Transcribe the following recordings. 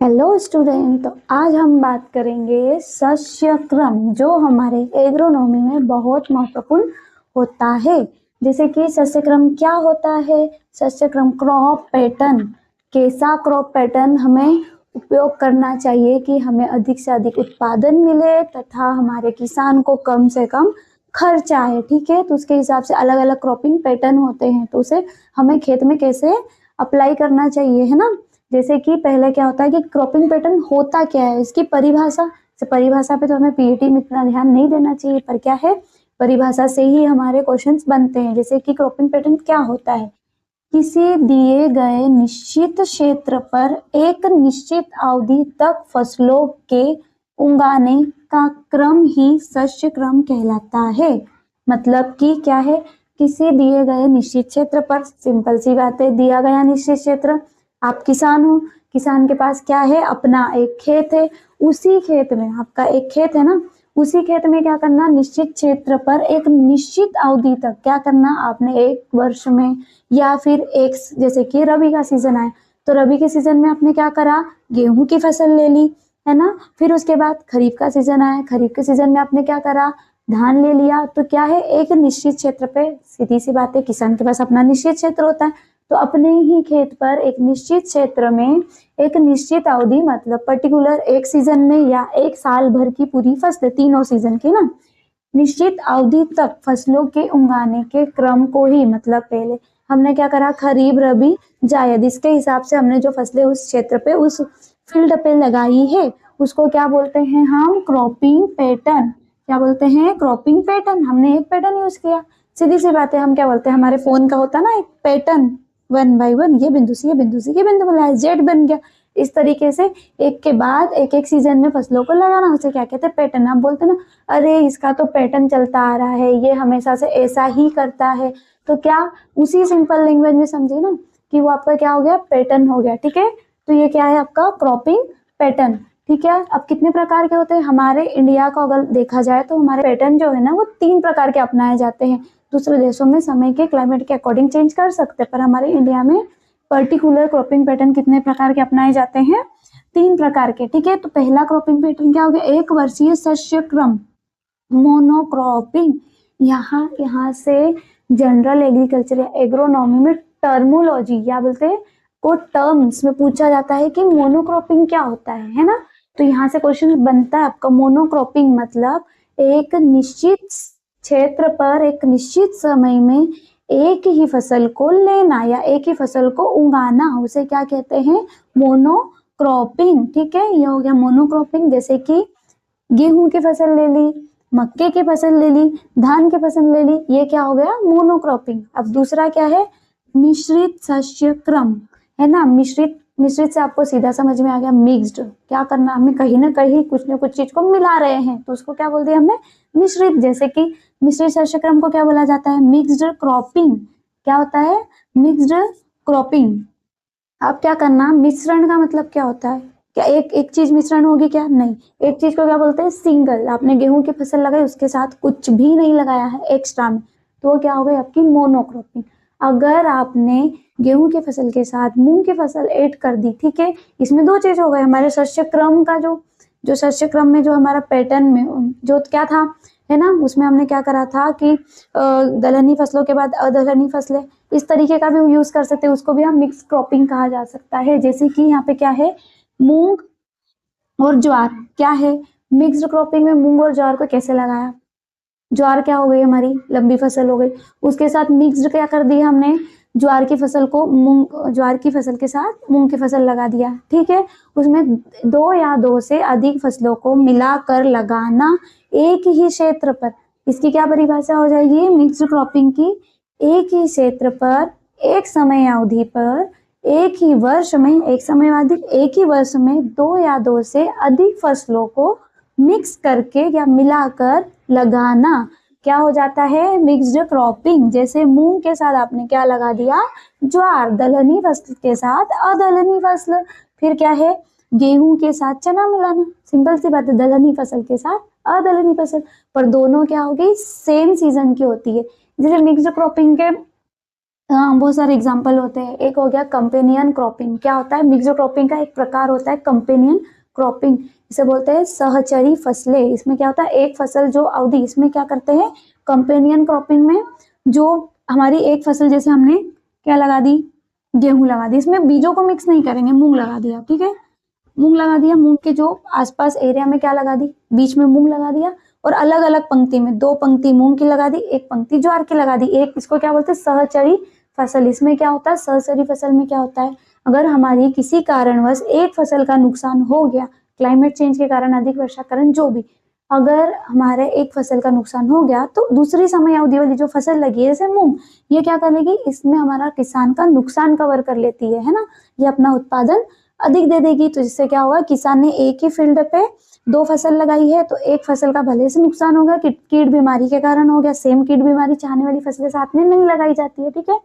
Hello student. तो आज हम बात करेंगे सस्य क्रम, जो हमारे एग्रोनॉमी में बहुत महत्वपूर्ण होता है। जैसे कि सस्य क्रम क्या होता है। सस्य क्रम क्रॉप पैटर्न, कैसा क्रॉप पैटर्न हमें उपयोग करना चाहिए कि हमें अधिक से अधिक उत्पादन मिले तथा हमारे किसान को कम से कम खर्चा है। ठीक है, तो उसके हिसाब से अलग अलग क्रॉपिंग पैटर्न होते हैं, तो उसे हमें खेत में कैसे अप्लाई करना चाहिए, है ना। जैसे कि पहले क्या होता है कि क्रॉपिंग पैटर्न होता क्या है, इसकी परिभाषा से परिभाषा पे तो हमें पीईटी में इतना ध्यान नहीं देना चाहिए, पर क्या है परिभाषा से ही हमारे क्वेश्चंस बनते हैं। जैसे कि क्रॉपिंग पैटर्न क्या होता है, किसी दिए गए निश्चित क्षेत्र पर एक निश्चित अवधि तक फसलों के उगाने का क्रम ही सस्य क्रम कहलाता है। मतलब कि क्या है, किसी दिए गए निश्चित क्षेत्र पर, सिंपल सी बात है, दिया गया निश्चित क्षेत्र, आप किसान हो, किसान के पास क्या है, अपना एक खेत है, उसी खेत में आपका एक खेत है ना, उसी खेत में क्या करना, निश्चित क्षेत्र पर एक निश्चित अवधि तक क्या करना आपने, एक वर्ष में या फिर एक, जैसे कि रबी का सीजन आए तो रबी के सीजन में आपने क्या करा, गेहूं की फसल ले ली, है ना। फिर उसके बाद खरीफ का सीजन आया, खरीफ के सीजन में आपने क्या करा, धान ले लिया। तो क्या है, एक निश्चित क्षेत्र पे, सीधी सी बात है, किसान के पास अपना निश्चित क्षेत्र होता है, तो अपने ही खेत पर एक निश्चित क्षेत्र में एक निश्चित अवधि, मतलब पर्टिकुलर एक सीजन में या एक साल भर की पूरी फसल, तीनों सीजन की ना, निश्चित अवधि तक फसलों के उगाने के क्रम को ही, मतलब पहले हमने क्या करा, खरीफ रबी जायद, इसके हिसाब से हमने जो फसलें उस क्षेत्र पे उस फील्ड पे लगाई है उसको क्या बोलते हैं हम, क्रॉपिंग पैटर्न। क्या बोलते हैं, क्रॉपिंग पैटर्न। हमने एक पैटर्न यूज किया, सीधी सी बात है, हम क्या बोलते हैं, हमारे फोन का होता ना एक पैटर्न, 1 बाय 1, ये बिंदु से ये बिंदु से ये बिंदु मिला, जेड बन गया। इस तरीके से एक के बाद एक एक सीजन में फसलों को लगाना, उसे क्या कहते हैं, पैटर्न। आप बोलते ना, अरे इसका तो पैटर्न चलता आ रहा है, ये हमेशा से ऐसा ही करता है, तो क्या उसी सिंपल लैंग्वेज में समझे ना कि वो आपका क्या हो गया, पैटर्न हो गया। ठीक है, तो ये क्या है आपका क्रॉपिंग पैटर्न। ठीक है, अब कितने प्रकार के होते हैं हमारे इंडिया का अगर देखा जाए तो हमारे पैटर्न जो है ना वो 3 प्रकार के अपनाए जाते हैं। दूसरे देशों में समय के क्लाइमेट के अकॉर्डिंग चेंज कर सकते हैं, पर हमारे इंडिया में पर्टिकुलर क्रॉपिंग पैटर्न कितने प्रकार के अपनाए जाते हैं, 3 प्रकार के। ठीक है, तो पहला क्रॉपिंग पैटर्न क्या हो गया, एक वर्षीय शस्य क्रम, मोनोक्रॉपिंग। यहाँ से जनरल एग्रीकल्चर या एग्रोनॉमी में टर्मोलॉजी या बोलते हैं को टर्म्स में पूछा जाता है कि मोनोक्रॉपिंग क्या होता है ना। तो यहाँ से क्वेश्चन बनता है आपका, मोनोक्रॉपिंग मतलब एक निश्चित क्षेत्र पर एक निश्चित समय में एक ही फसल को लेना या एक ही फसल को उगाना, उसे क्या कहते हैं, मोनोक्रॉपिंग। ठीक है, ये हो गया मोनोक्रॉपिंग। जैसे कि गेहूं की फसल ले ली, मक्के की फसल ले ली, धान की फसल ले ली, ये क्या हो गया, मोनोक्रॉपिंग। अब दूसरा क्या है, मिश्रित शस्य क्रम, है ना। मिश्रित मिश्रित से आपको सीधा समझ में आ गया, मिक्स्ड। क्या करना हमें, कहीं ना कहीं कुछ न कुछ चीज को मिला रहे हैं, तो उसको क्या बोल दिया हमने, मिश्रित। जैसे कि मिश्रित शस्य क्रम को क्या बोला जाता है, मिक्स्ड क्रॉपिंग। क्या होता है, मिक्स्ड क्रॉपिंग। अब क्या करना, मिश्रण का मतलब क्या होता है, क्या एक एक चीज मिश्रण होगी, क्या नहीं, एक चीज को क्या बोलते हैं, सिंगल। आपने गेहूं की फसल लगाई, उसके साथ कुछ भी नहीं लगाया है एक्स्ट्रा में, तो वो क्या हो गई आपकी मोनोक्रॉपिंग। अगर आपने गेहूं की फसल के साथ मूंग की फसल ऐड कर दी, ठीक है, इसमें 2 चीज हो गए, हमारे शस्य क्रम का जो जो शस्य क्रम में जो हमारा पैटर्न में जो क्या था, है ना, उसमें हमने क्या करा था कि दलहनी फसलों के बाद अदलहनी फसलें, इस तरीके का भी यूज कर सकते हैं, उसको भी हम मिक्स क्रॉपिंग कहा जा सकता है। जैसे कि यहाँ पे क्या है, मूंग और ज्वार, क्या है, मिक्स्ड क्रॉपिंग में मूंग और ज्वार को कैसे लगाया, ज्वार क्या हो गई हमारी लंबी फसल हो गई, उसके साथ मिक्स्ड क्या कर दिया हमने, ज्वार की फसल को मूंग, ज्वार की फसल के साथ मूंग की फसल लगा दिया। ठीक है, उसमें 2 या 2 से अधिक फसलों को मिलाकर लगाना एक ही क्षेत्र पर, इसकी क्या परिभाषा हो जाएगी, मिक्स्ड क्रॉपिंग की। एक ही क्षेत्र पर एक समय अवधि पर एक ही वर्ष में, एक समय अवधि एक ही वर्ष में 2 या 2 से अधिक फसलों को मिक्स करके या मिलाकर लगाना क्या हो जाता है, मिक्स्ड क्रॉपिंग। जैसे मूंग के साथ आपने क्या लगा दिया, ज्वार, दलहनी फसल के साथ अदलहनी फसल। फिर क्या है, गेहूं के साथ चना मिलाना, सिंपल सी बात है, दलहनी फसल के साथ अदलहनी फसल, पर दोनों क्या होगी, सेम सीजन की होती है। जैसे मिक्स्ड क्रॉपिंग के हाँ, बहुत सारे एग्जाम्पल होते हैं। एक हो गया कंपेनियन क्रॉपिंग। क्या होता है? मिक्स्ड क्रॉपिंग का एक प्रकार होता है कंपेनियन क्रॉपिंग, इसे बोलते हैं सहचरी फसलें। इसमें क्या होता है? एक फसल जो अवधि, इसमें क्या करते हैं कंपेनियन क्रॉपिंग में, जो हमारी एक फसल, जैसे हमने क्या लगा दी, गेहूं लगा दी, इसमें बीजों को मिक्स नहीं करेंगे, मूंग लगा दिया, ठीक है, मूंग लगा दिया, मूंग के जो आसपास एरिया में क्या लगा दी, बीच में मूंग लगा दिया, और अलग अलग पंक्ति में 2 पंक्ति मूंग की लगा दी, 1 पंक्ति ज्वार की लगा दी, एक, इसको क्या बोलते हैं सहचरी फसल। इसमें क्या होता है? सहचरी फसल में क्या होता है? अगर हमारी किसी कारणवश एक फसल का नुकसान हो गया, क्लाइमेट चेंज के कारण, अधिक वर्षा के कारण, जो भी, अगर हमारे एक फसल का नुकसान हो गया तो दूसरी समय अवधि वाली जो फसल लगी है, जैसे मूंग, ये क्या करेगी? इसमें हमारा किसान का नुकसान कवर कर लेती है ना, ये अपना उत्पादन अधिक दे देगी। तो जिससे क्या होगा? किसान ने एक ही फील्ड पे 2 फसल लगाई है, तो एक फसल का भले से नुकसान होगा, कीट बीमारी के कारण हो गया, सेम कीट बीमारी चाहने वाली फसलें साथ में नहीं लगाई जाती है, ठीक है,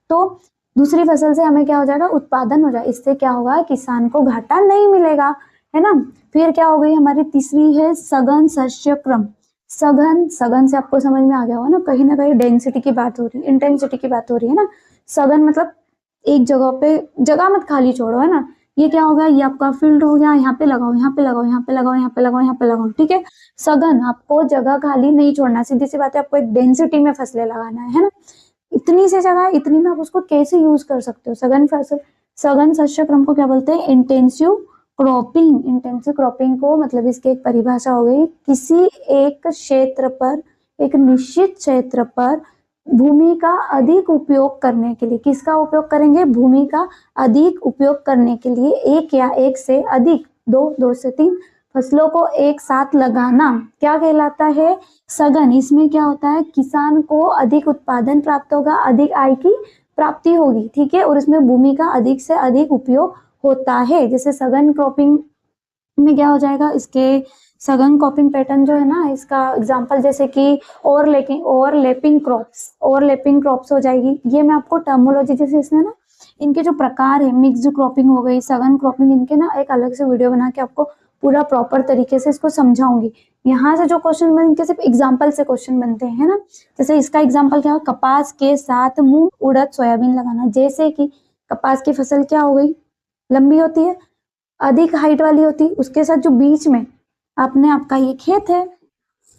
तो दूसरी फसल से हमें क्या हो जाएगा? उत्पादन हो जाएगा। इससे क्या होगा? किसान को घाटा नहीं मिलेगा, है ना। फिर क्या हो गई हमारी तीसरी है सघन शस्य क्रम। सघन, सघन से आपको समझ में आ गया होगा ना कहीं डेंसिटी की बात हो रही है, इंटेंसिटी की बात हो रही है ना। सघन मतलब एक जगह पे, जगह मत खाली छोड़ो, है ना। ये क्या होगा? ये आपका फील्ड हो गया, यहाँ पे लगाओ, यहाँ पे लगाओ, यहाँ पे लगाओ, यहाँ पे लगाओ, यहाँ पे लगाओ, ठीक है। सघन, आपको जगह खाली नहीं छोड़ना, सीधी सी बात है, आपको एक डेंसिटी में फसलें लगाना है ना। इतनी सी जगह, इतनी में आप उसको कैसे यूज कर सकते हो? सघन फसल, सघन शस्य क्रम को क्या बोलते हैं? Intensive cropping. इंटेंसिव क्रॉपिंग को मतलब इसकी एक परिभाषा हो गई, किसी एक क्षेत्र पर, एक निश्चित क्षेत्र पर भूमि का अधिक उपयोग करने के लिए, किसका उपयोग करेंगे? भूमि का अधिक उपयोग करने के लिए एक या एक से अधिक, 2 से 3 फसलों को एक साथ लगाना क्या कहलाता है? सघन। इसमें क्या होता है? किसान को अधिक उत्पादन प्राप्त होगा, अधिक आय की प्राप्ति होगी, ठीक है, और इसमें भूमि का अधिक से अधिक उपयोग होता है। जैसे सघन क्रॉपिंग में क्या हो जाएगा? इसके सघन क्रॉपिंग पैटर्न जो है ना, इसका एग्जांपल जैसे कि ओवरलैपिंग क्रॉप्स हो जाएगी। ये मैं आपको टर्मोलॉजी जैसे इसमें ना, इनके जो प्रकार है, मिक्स्ड क्रॉपिंग हो गई, सघन क्रॉपिंग, इनके ना एक अलग से वीडियो बना के आपको पूरा प्रॉपर तरीके से इसको समझाऊंगी। यहाँ से जो क्वेश्चन बने, इनके सिर्फ एग्जाम्पल से क्वेश्चन बनते हैं ना। जैसे इसका एग्जाम्पल क्या है? कपास के साथ मूंग, उड़द, सोयाबीन लगाना। जैसे कि कपास की फसल क्या हो गई? लंबी होती है, अधिक हाइट वाली होती है, उसके साथ जो बीच में आपका ये खेत है,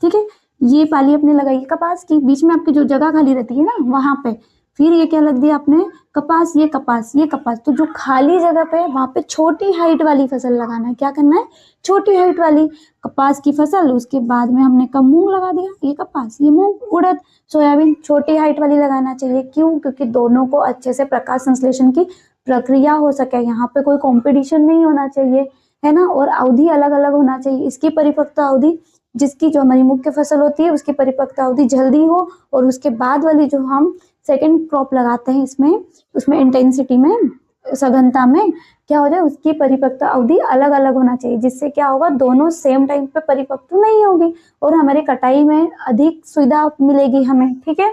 ठीक है, ये पाली आपने लगाई कपास की, बीच में आपकी जो जगह खाली रहती है ना, वहां पे फिर ये क्या लग दिया आपने? कपास। ये कपास, ये कपास, तो जो खाली जगह पे वहां पे छोटी हाइट वाली फसल लगाना है। क्या करना है? छोटी हाइट वाली कपास की फसल। उसके बाद में हमने कब मूंग लगा दिया, ये कपास, ये मूंग, उड़द, सोयाबीन, छोटी हाइट वाली लगाना चाहिए। क्यों? क्योंकि दोनों को अच्छे से प्रकाश संश्लेषण की प्रक्रिया हो सके, यहाँ पे कोई कंपटीशन नहीं होना चाहिए, है ना, और अवधि अलग अलग होना चाहिए। इसकी परिपक्वता अवधि, जिसकी जो हमारी मुख्य फसल होती है उसकी परिपक्वता अवधि जल्दी हो, और उसके बाद वाली जो हम सेकंड क्रॉप लगाते हैं इसमें, उसमें इंटेंसिटी में, सघनता में क्या हो जाए? उसकी परिपक्वता अवधि अलग अलग होना चाहिए, जिससे क्या होगा? दोनों सेम टाइम पे परिपक्व नहीं होगी और हमारी कटाई में अधिक सुविधा मिलेगी हमें, ठीक है।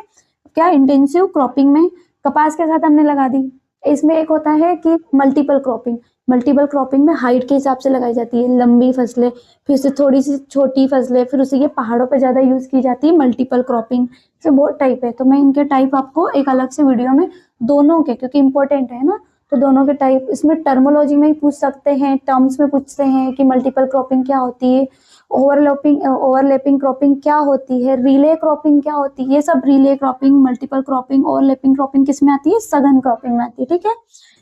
क्या इंटेंसिव क्रॉपिंग में कपास के साथ हमने लगा दी। इसमें एक होता है कि मल्टीपल क्रॉपिंग। मल्टीपल क्रॉपिंग में हाइट के हिसाब से लगाई जाती है, लंबी फसलें, फिर से थोड़ी सी छोटी फसलें, फिर उसे ये पहाड़ों पे ज्यादा यूज की जाती है मल्टीपल क्रॉपिंग। से बहुत टाइप है, तो मैं इनके टाइप आपको एक अलग से वीडियो में, दोनों के, क्योंकि इंपॉर्टेंट है ना, तो दोनों के टाइप इसमें टर्मोलॉजी में ही पूछ सकते हैं, टर्म्स में पूछते हैं कि मल्टीपल क्रॉपिंग क्या होती है, ओवरलैपिंग क्रॉपिंग क्या होती है, रिले क्रॉपिंग क्या होती है, ये सब relay cropping, multiple cropping, overlapping cropping किस में आती है? सघन क्रॉपिंग में आती है, ठीक है।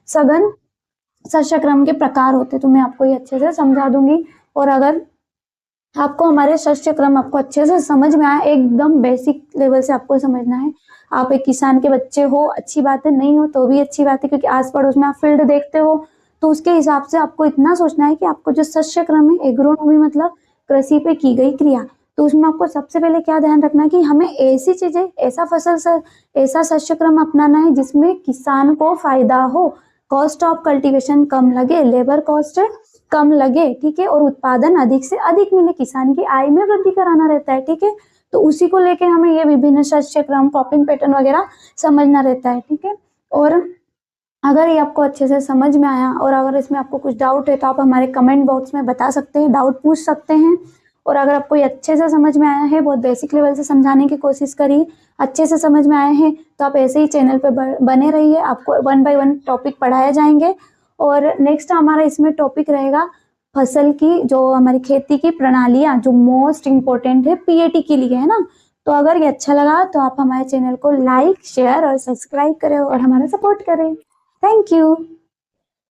सघन शस्य क्रम के प्रकार होते हैं, तो मैं आपको ये अच्छे से समझा दूंगी। और अगर आपको हमारे शस्य क्रम आपको अच्छे से समझ में आया, एकदम बेसिक लेवल से आपको समझना है, आप एक किसान के बच्चे हो, अच्छी बात है, नहीं हो तो भी अच्छी बात है, क्योंकि आस पड़ोस में आप फील्ड देखते हो, तो उसके हिसाब से आपको इतना सोचना है कि आपको जो शस्य क्रम है, एग्रोनॉमी मतलब कृषि पे की गई क्रिया, तो उसमें आपको सबसे पहले क्या ध्यान रखना है कि हमें ऐसी चीजें, ऐसा शस्य क्रम अपनाना है जिसमें किसान को फायदा हो, कॉस्ट ऑफ कल्टीवेशन कम लगे, लेबर कॉस्ट कम लगे, ठीक है, और उत्पादन अधिक से अधिक मिले, किसान की आय में वृद्धि कराना रहता है, ठीक है। तो उसी को लेके हमें ये विभिन्न शस्य क्रम, क्रॉपिंग पैटर्न वगैरह समझना रहता है, ठीक है। और अगर ये आपको अच्छे से समझ में आया और अगर इसमें आपको कुछ डाउट है तो आप हमारे कमेंट बॉक्स में बता सकते हैं, डाउट पूछ सकते हैं। और अगर आपको ये अच्छे से समझ में आया है, बहुत बेसिक लेवल से समझाने की कोशिश करी, अच्छे से समझ में आए हैं, तो आप ऐसे ही चैनल पे बने रहिए। आपको 1 बाय 1 टॉपिक पढ़ाए जाएंगे। और नेक्स्ट हमारा इसमें टॉपिक रहेगा फसल की, जो हमारी खेती की प्रणालियाँ, जो मोस्ट इम्पोर्टेंट है पीएटी के लिए, है ना। तो अगर ये अच्छा लगा तो आप हमारे चैनल को लाइक, शेयर और सब्सक्राइब करें और हमारा सपोर्ट करें। Thank you.